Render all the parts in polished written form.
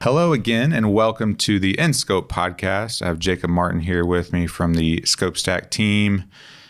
Hello again, and welcome to the InScope podcast. I have Jacob Martin here with me from the ScopeStack team,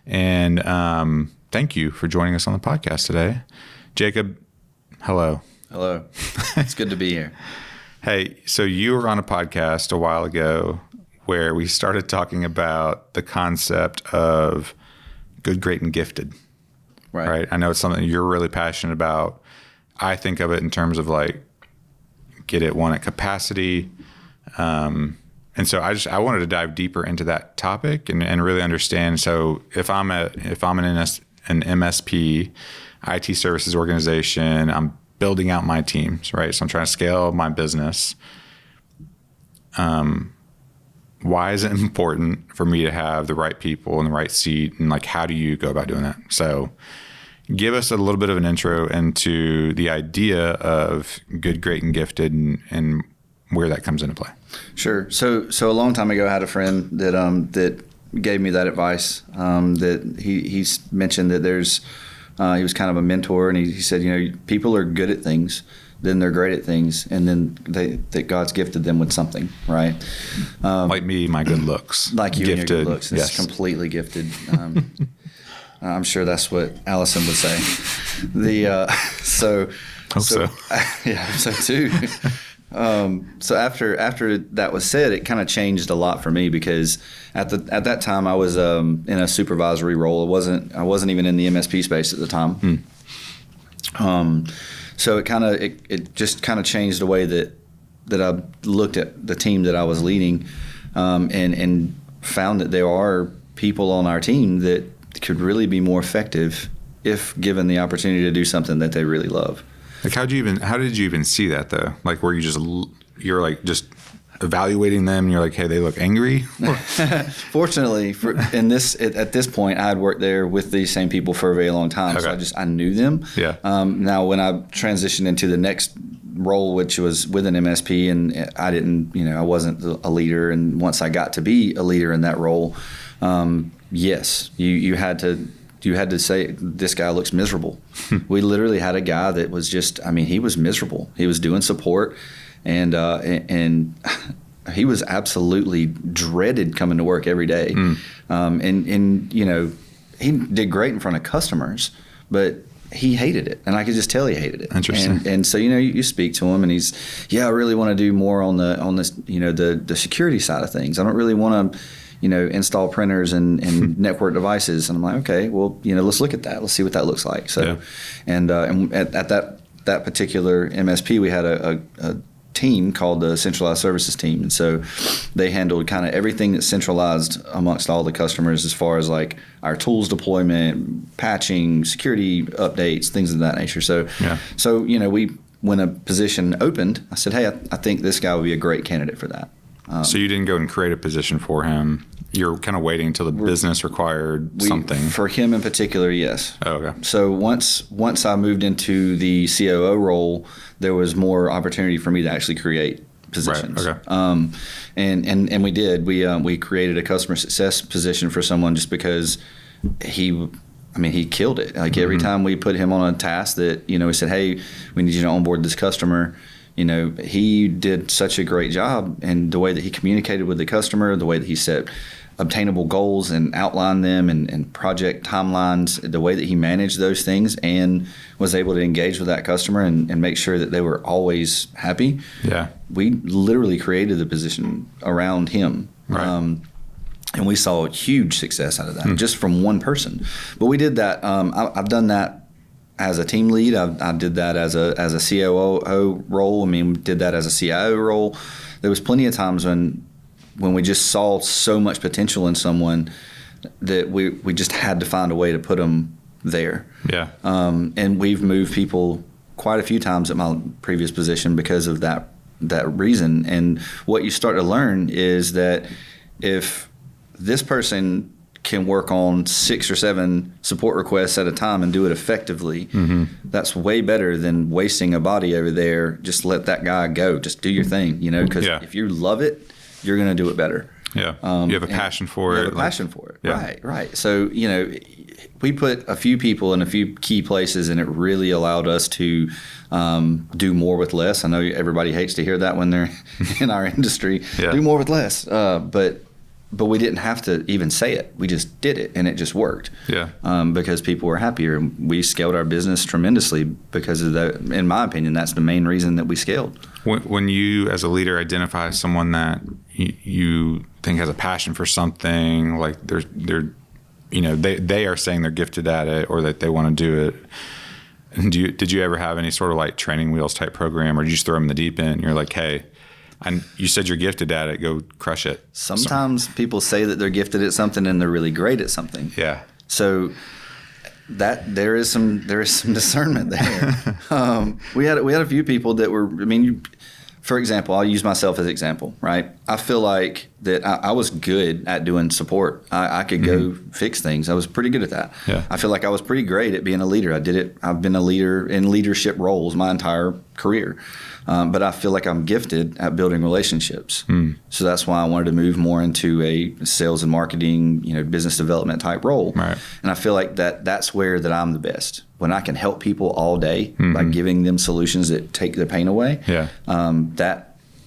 and thank you for joining us on the podcast today. Jacob, hello. Hello. It's good to be here. Hey, so you were on a podcast a while ago where we started talking about the concept of good, great, and gifted. Right? I know it's something you're really passionate about. I think of it in terms of like, get it, want it, capacity. And so I wanted to dive deeper into that topic and really understand. So if I'm an MSP, IT services organization, I'm building out my teams, right? So I'm trying to scale my business. Why is it important for me to have the right people in the right seat? And like, how do you go about doing that? So give us a little bit of an intro into the idea of good, great, and gifted and where that comes into play. Sure. So a long time ago, I had a friend that gave me that advice, that he's mentioned that he was kind of a mentor, and he said, people are good at things, then they're great at things, and then that God's gifted them with something, right? Like me, my good looks. Like you gifted. And your good looks. It's yes. Completely gifted. I'm sure that's what Allison would say. So yeah, so too. So after that was said, it kind of changed a lot for me, because at that time I was in a supervisory role. I wasn't even in the MSP space at the time. So it just kind of changed the way that I looked at the team that I was leading, and found that there are people on our team that could really be more effective if given the opportunity to do something that they really love. Like, how did you even see that though? Like, were you you're like just evaluating them and you're like, hey, they look angry? Fortunately, at this point, I had worked there with these same people for a very long time. Okay. So I knew them. Yeah. Now when I transitioned into the next role, which was with an MSP, and I wasn't a leader. And once I got to be a leader in that role, yes, you had to say, this guy looks miserable. We literally had a guy that was he was miserable. He was doing support, and he was absolutely dreaded coming to work every day. And he did great in front of customers, but he hated it, and I could just tell he hated it. Interesting. And so you speak to him, and he's, I really want to do more on this the security side of things. I don't really want to install printers and network devices. And I'm like, okay, well, let's look at that. Let's see what that looks like. So, yeah. And at that particular MSP, we had a team called the centralized services team. And so they handled kind of everything that's centralized amongst all the customers, as far as like our tools deployment, patching, security updates, things of that nature. So, yeah. So, when a position opened, I said, hey, I think this guy would be a great candidate for that. So you didn't go and create a position for him. You're kind of waiting until the business required something. For him in particular, yes. Oh, okay. So once I moved into the COO role, there was more opportunity for me to actually create positions. Right. Okay. And we did. We created a customer success position for someone, just because he killed it. Like every time we put him on a task that, we said, hey, we need you to onboard this customer. He did such a great job, and the way that he communicated with the customer, the way that he set obtainable goals and outlined them, and project timelines, the way that he managed those things and was able to engage with that customer and make sure that they were always happy. Yeah. We literally created the position around him. Right. And we saw huge success out of that, just from one person. But we did that. I've done that as a team lead. I did that as a COO role. Did that as a CIO role. There was plenty of times when we just saw so much potential in someone that we just had to find a way to put them there. Yeah. And we've moved people quite a few times at my previous position because of that reason. And what you start to learn is that if this person can work on 6 or 7 support requests at a time and do it effectively, that's way better than wasting a body over there. Just let that guy go. Just do your thing, because if you love it, you're going to do it better. Yeah. You have a passion for it. You have a passion for it. Yeah. Right. So, we put a few people in a few key places, and it really allowed us to do more with less. I know everybody hates to hear that when they're in our industry. Yeah. Do more with less, but we didn't have to even say it. We just did it, and it just worked. Yeah. Because people were happier, and we scaled our business tremendously because of that. In my opinion, that's the main reason that we scaled. When you, as a leader, identify someone that you think has a passion for something, like they're they are saying they're gifted at it or that they want to do it. And did you ever have any sort of like training wheels type program, or did you just throw them in the deep end? And you're like, hey, you said you're gifted at it, go crush it. Sometimes people say that they're gifted at something and they're really great at something. Yeah. So that there is some discernment there. We had a few people that were, for example, I'll use myself as an example, right? I feel like that I was good at doing support. I could go fix things. I was pretty good at that. Yeah. I feel like I was pretty great at being a leader. I've been a leader in leadership roles my entire career. But I feel like I'm gifted at building relationships. So that's why I wanted to move more into a sales and marketing, business development type role. Right. And I feel like that's where that I'm the best. When I can help people all day by giving them solutions that take their pain away. Yeah.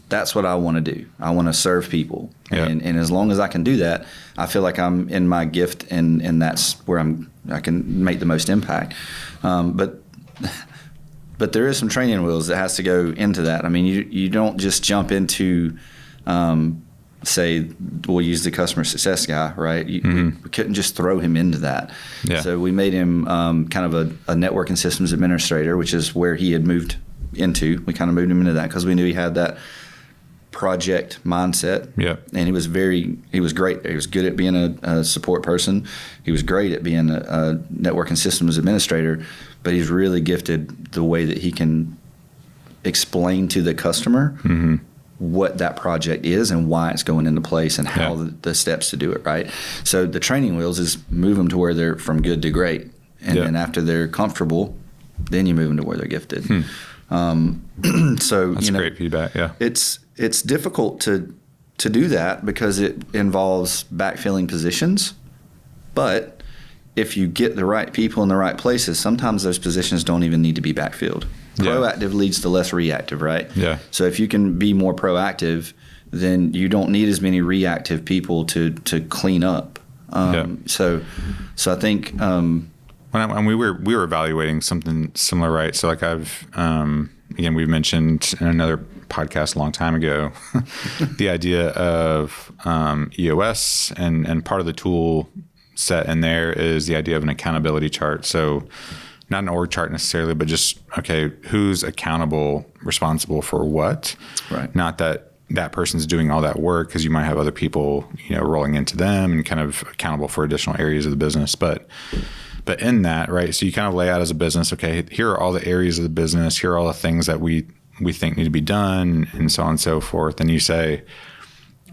That's what I want to do. I want to serve people. Yeah. And as long as I can do that, I feel like I'm in my gift, and that's where I can make the most impact. But there is some training wheels that has to go into that. You don't just jump into, say, we'll use the customer success guy, right? We couldn't just throw him into that. Yeah. So we made him kind of a network and systems administrator, which is where he had moved into. We kind of moved him into that because we knew he had that project mindset. Yeah. And he was great. He was good at being a support person. He was great at being a network and systems administrator, but he's really gifted the way that he can explain to the customer what that project is and why it's going into place and how the steps to do it, right? So the training wheels is move them to where they're from good to great. And then after they're comfortable, then you move them to where they're gifted. So that's great feedback. Yeah. It's difficult to do that because it involves backfilling positions. But if you get the right people in the right places, sometimes those positions don't even need to be backfilled. Proactive leads to less reactive, right? Yeah. So if you can be more proactive, then you don't need as many reactive people to clean up. So I think when we were evaluating something similar, right? So like again, we've mentioned in another podcast a long time ago, the idea of EOS and part of the tool set in there is the idea of an accountability chart. So not an org chart necessarily, but just, okay, who's accountable, responsible for what? Right. Not that person's doing all that work, because you might have other people, rolling into them and kind of accountable for additional areas of the business. But in that, right, so you kind of lay out as a business, okay, here are all the areas of the business, here are all the things that we think need to be done, and so on and so forth. And you say,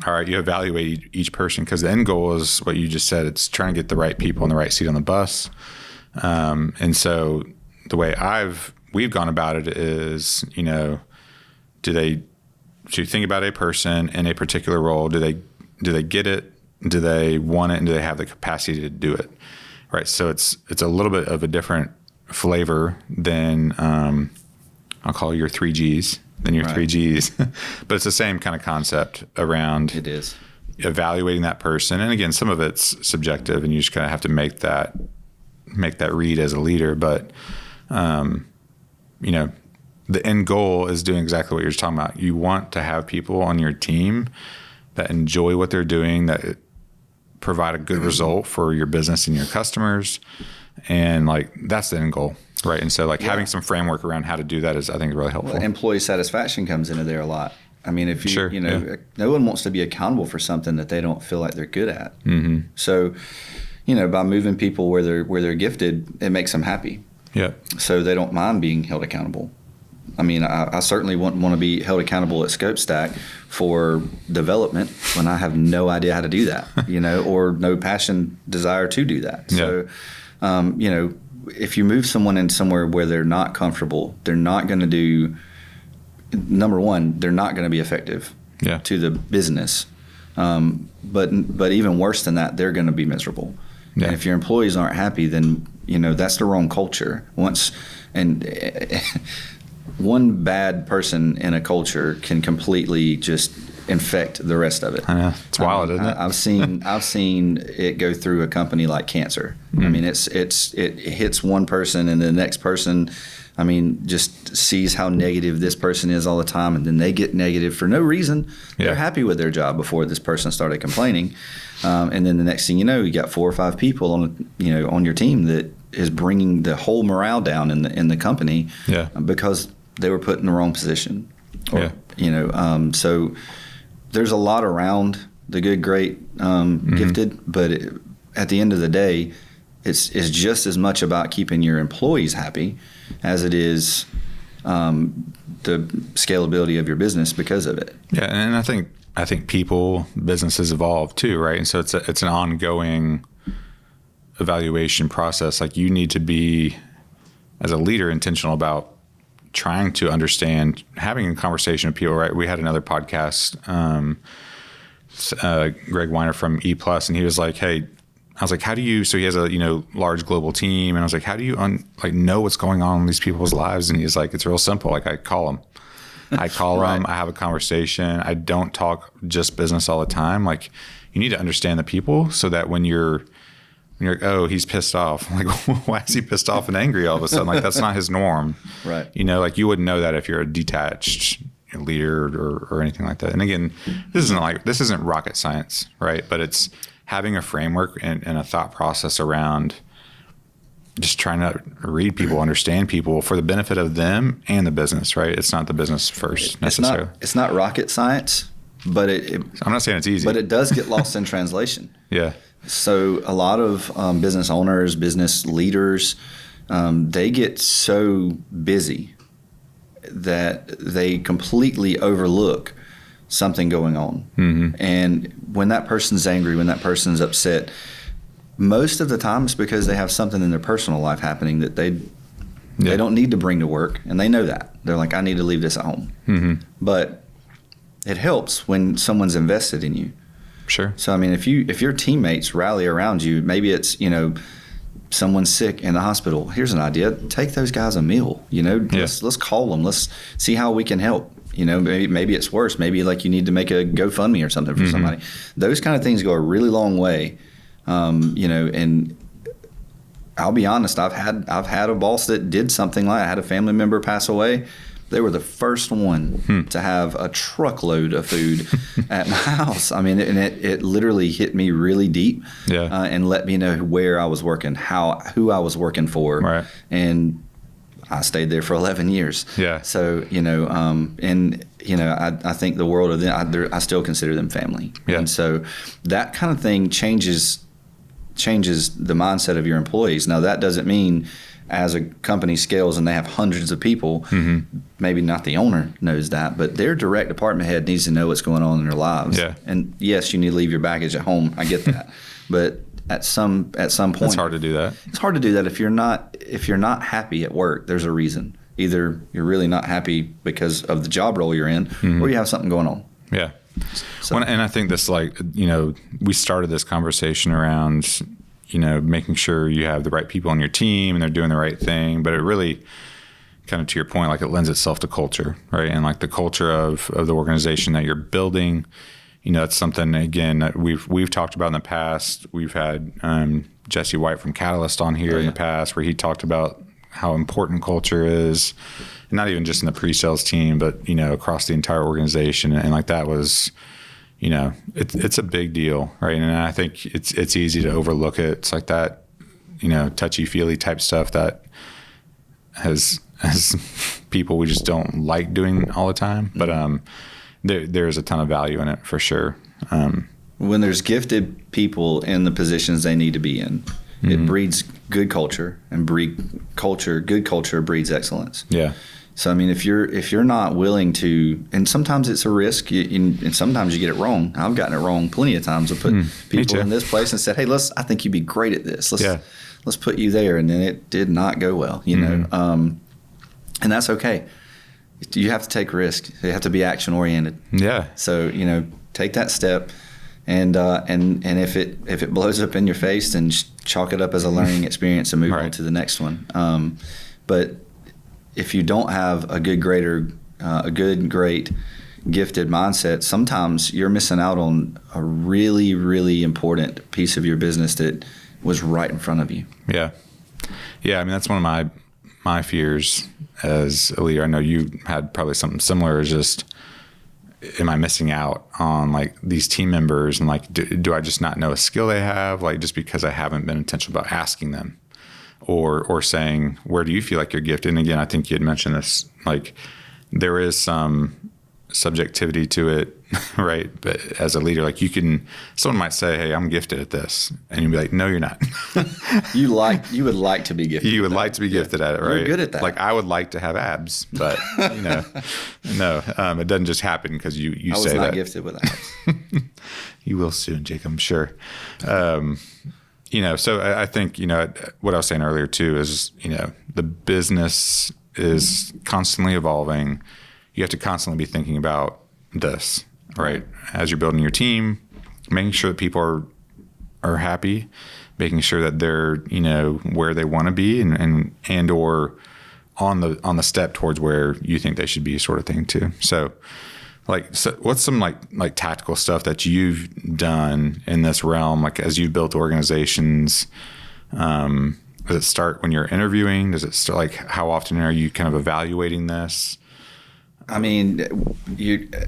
all right, you evaluate each person, because the end goal is what you just said. It's trying to get the right people in the right seat on the bus. And so the way we've gone about it is, do you think about a person in a particular role? Do they get it? Do they want it? And do they have the capacity to do it? Right. So it's a little bit of a different flavor than I'll call your 3Gs than your 3Gs, but it's the same kind of concept around. It is evaluating that person. And again, some of it's subjective, and you just kind of have to make that read as a leader. But, the end goal is doing exactly what you're talking about. You want to have people on your team that enjoy what they're doing, that provide a good result for your business and your customers. And that's the end goal. Right. And so having some framework around how to do that is, I think, really helpful. Well, employee satisfaction comes into there a lot. If you, no one wants to be accountable for something that they don't feel like they're good at. Mm-hmm. So, by moving people where they're gifted, it makes them happy. Yeah. So they don't mind being held accountable. I certainly want to be held accountable at ScopeStack for development when I have no idea how to do that, or no desire to do that. Yeah. So, if you move someone in somewhere where they're not comfortable, they're not going to do, number one, they're not going to be effective to the business. But even worse than that, they're going to be miserable. Yeah. And if your employees aren't happy, then, that's the wrong culture. One bad person in a culture can completely just infect the rest of it. I know. It's wild, isn't it? I've seen it go through a company like cancer. I mean, it hits one person, and the next person, just sees how negative this person is all the time, and then they get negative for no reason. Yeah. They're happy with their job before this person started complaining, and then the next thing you know, you got 4 or 5 people on your team that is bringing the whole morale down in the company. Yeah. Because they were put in the wrong position. Yeah. So there's a lot around the good, great, gifted, but at the end of the day, it's just as much about keeping your employees happy as it is the scalability of your business because of it. Yeah, and I think people, businesses evolve too, right? And so it's an ongoing evaluation process. Like, you need to be, as a leader, intentional about trying to understand, having a conversation with people, right? We had another podcast, Greg Weiner from E+, and he was like, hey, I was like, how do you, so he has a, large global team. And I was like, how do you know what's going on in these people's lives? And he's like, it's real simple. Like, I call them. I call Right. them. I have a conversation. I don't talk just business all the time. Like, you need to understand the people so that when you're like, oh, he's pissed off. Like, why is he pissed off and angry all of a sudden? Like, that's not his norm. Right. Like, you wouldn't know that if you're a detached leader or anything like that. And again, this isn't rocket science, right? But it's having a framework and a thought process around just trying to read people, understand people for the benefit of them and the business, right? It's not the business first necessarily. It's not rocket science, but I'm not saying it's easy. But it does get lost in translation. Yeah. So a lot of business owners, business leaders, they get so busy that they completely overlook something going on. Mm-hmm. And when that person's angry, when that person's upset, most of the time it's because they have something in their personal life happening that they don't need to bring to work, and they know that. They're like, I need to leave this at home. Mm-hmm. But it helps when someone's invested in you. Sure. So, if your teammates rally around you, maybe it's, someone's sick in the hospital. Here's an idea. Take those guys a meal, let's call them. Let's see how we can help. Maybe it's worse. Maybe like you need to make a GoFundMe or something for somebody. Those kind of things go a really long way. And I'll be honest, I've had a boss that did something like, I had a family member pass away. They were the first one to have a truckload of food at my house. And it literally hit me really deep, and let me know where I was working, who I was working for. Right. And I stayed there for 11 years. Yeah. So, I think the world of them, I still consider them family. Yeah. And so that kind of thing changes the mindset of your employees. Now, that doesn't mean as a company scales and they have hundreds of people, maybe not the owner knows that, but their direct department head needs to know what's going on in their lives. Yeah. And yes, you need to leave your baggage at home. I get that. But at some point, it's hard to do that. It's hard to do that if you're not happy at work. There's a reason. Either you're really not happy because of the job role you're in, or you have something going on. Yeah. So. And I think this, we started this conversation around, making sure you have the right people on your team and they're doing the right thing. But it really, kind of to your point, it lends itself to culture, right? And the culture of the organization that you're building, it's something, again, that we've talked about in the past. We've had Jesse White from Catalyst on here in the past, where he talked about how important culture is, and not even just in the pre-sales team, but, across the entire organization. And that was, it's a big deal, right? And I think it's easy to overlook it. It's like that, touchy-feely type stuff that as people, we just don't like doing all the time. But there's a ton of value in it for sure. When there's gifted people in the positions they need to be in, it breeds good culture, and good culture breeds excellence. Yeah. So if you're not willing to, and sometimes it's a risk, and sometimes you get it wrong. I've gotten it wrong plenty of times. I put people in this place and said, "Hey, I think you'd be great at this. Let's put you there," and then it did not go well. And that's okay. You have to take risks. You have to be action oriented. Yeah. So take that step. And if it blows up in your face, then chalk it up as a learning experience and move on to the next one. But if you don't have a good, great, gifted mindset, sometimes you're missing out on a really, really important piece of your business that was right in front of you. Yeah. Yeah. I mean, that's one of my fears as a leader. I know you had probably something similar, is just, am I missing out on like these team members, and like, do I just not know a skill they have? Like, just because I haven't been intentional about asking them or saying, where do you feel like you're gifted? And again, I think you had mentioned this, like there is some subjectivity to it, right? But as a leader, like someone might say, hey, I'm gifted at this. And you'd be like, no, you're not. You would like to be gifted. You would like to be gifted at it, right? You're good at that. Like I would like to have abs, but no, it doesn't just happen because you say that. I was not gifted with abs. You will soon, Jake, I'm sure. So I think, what I was saying earlier too is, the business is constantly evolving. You have to constantly be thinking about this, right? As you're building your team, making sure that people are happy, making sure that they're, where they want to be and or on the step towards where you think they should be, sort of thing too. So what's some like tactical stuff that you've done in this realm, like as you've built organizations? Does it start when you're interviewing? Does it start, like, how often are you kind of evaluating this? I mean,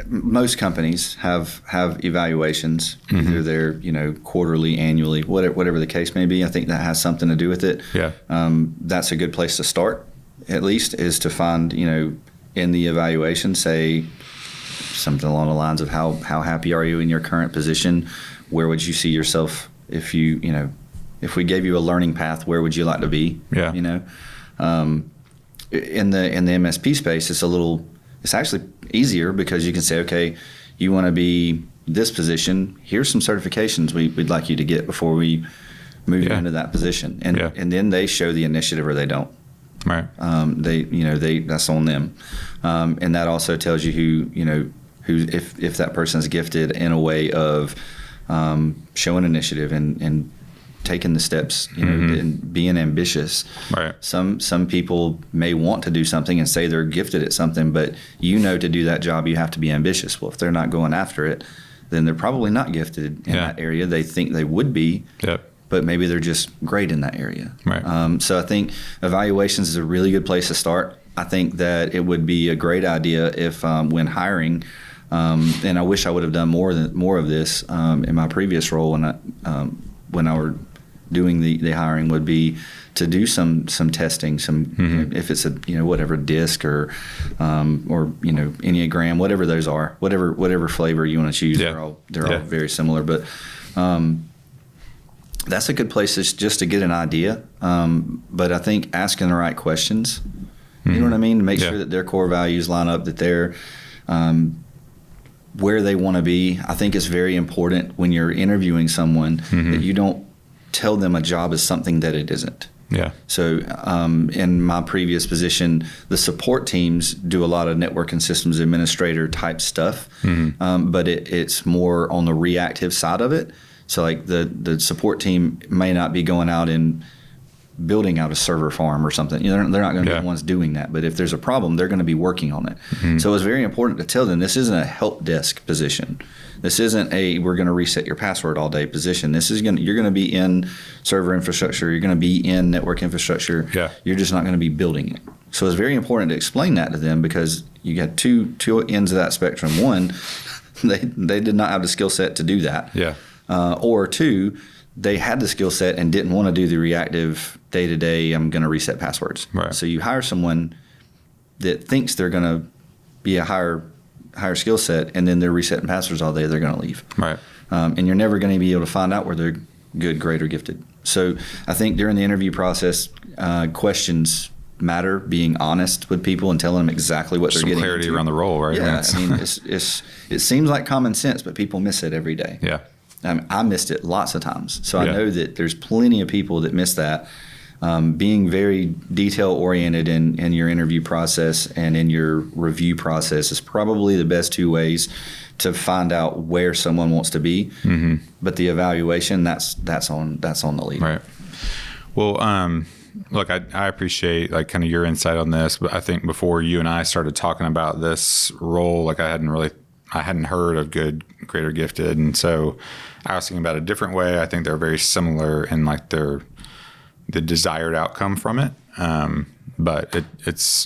most companies have evaluations, either they're quarterly, annually, whatever the case may be. I think that has something to do with it. Yeah. That's a good place to start, at least, is to find in the evaluation, say something along the lines of how happy are you in your current position? Where would you see yourself if if we gave you a learning path? Where would you like to be? Yeah. In the MSP space, it's actually easier because you can say, okay, you want to be this position. Here's some certifications we'd like you to get before we move you into that position, and then they show the initiative or they don't. Right. That's on them, and that also tells you who if that person's gifted in a way of showing initiative and taking the steps, and being ambitious. Right. Some people may want to do something and say they're gifted at something, but to do that job, you have to be ambitious. Well, if they're not going after it, then they're probably not gifted in that area. They think they would be, but maybe they're just great in that area. Right. So I think evaluations is a really good place to start. I think that it would be a great idea if when hiring, and I wish I would have done more of this in my previous role when I were doing the hiring, would be to do some testing, if it's a whatever DISC or Enneagram, whatever those are, whatever flavor you want to choose. They're all very similar, but that's a good place just to get an idea. But I think asking the right questions, you know what I mean, to make sure that their core values line up, that they're where they want to be. I think it's very important when you're interviewing someone that you don't tell them a job is something that it isn't. Yeah. So in my previous position, the support teams do a lot of network and systems administrator type stuff, but it's more on the reactive side of it. So like the support team may not be going out and building out a server farm or something. They're not going to be the ones doing that. But if there's a problem, they're going to be working on it. So it's very important to tell them this isn't a help desk position. This isn't we're going to reset your password all day position. You're going to be in server infrastructure. You're going to be in network infrastructure. Yeah. You're just not going to be building it. So it's very important to explain that to them, because you got two ends of that spectrum. One, they did not have the skill set to do that. Yeah. Or two, they had the skill set and didn't want to do the reactive day-to-day, I'm going to reset passwords. Right. So you hire someone that thinks they're going to be a higher skill set, and then they're resetting passwords all day, they're going to leave. Right. And you're never going to be able to find out where they're good, great, or gifted. So I think during the interview process, questions matter, being honest with people and telling them exactly what they're getting into. Some clarity around the role, right? Yeah, I mean, it seems like common sense, but people miss it every day. Yeah. I missed it lots of times. So I know that there's plenty of people that miss that. being very detail oriented in your interview process and in your review process is probably the best two ways to find out where someone wants to be. Mm-hmm. But the evaluation, that's on the leader. Right. Well, look, I appreciate like kind of your insight on this, but I think before you and I started talking about this role, like I hadn't heard of good, great, or gifted. And so I was thinking about it a different way. I think they're very similar in like the desired outcome from it. But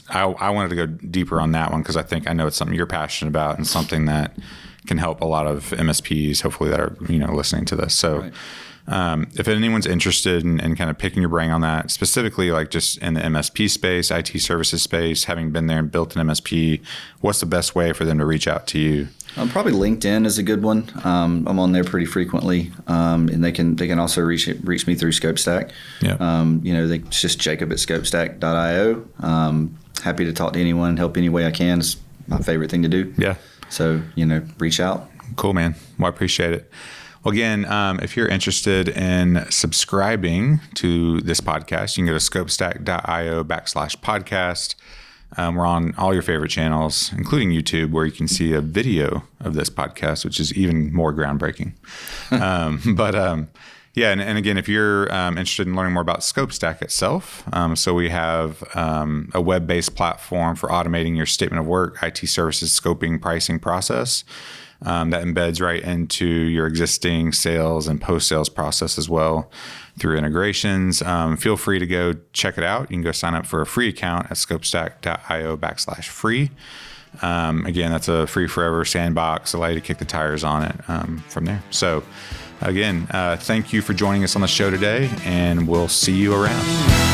I wanted to go deeper on that one because I know it's something you're passionate about and something that can help a lot of MSPs, hopefully, that are, listening to this. So right. If anyone's interested in kind of picking your brain on that, specifically like just in the MSP space, IT services space, having been there and built an MSP, what's the best way for them to reach out to you? Probably LinkedIn is a good one. I'm on there pretty frequently, and they can also reach me through ScopeStack. Yeah. It's just Jacob at ScopeStack.io. Happy to talk to anyone, help any way I can. It's my favorite thing to do. Yeah. So reach out. Cool, man. Well, I appreciate it. Well, again, if you're interested in subscribing to this podcast, you can go to scopestack.io/podcast. We're on all your favorite channels, including YouTube, where you can see a video of this podcast, which is even more groundbreaking. Yeah, and again, if you're interested in learning more about ScopeStack itself, so we have a web-based platform for automating your statement of work, IT services, scoping, pricing process that embeds right into your existing sales and post-sales process as well through integrations. Feel free to go check it out. You can go sign up for a free account at scopestack.io/free. Again, that's a free forever sandbox, allow you to kick the tires on it from there. So again, thank you for joining us on the show today, and we'll see you around.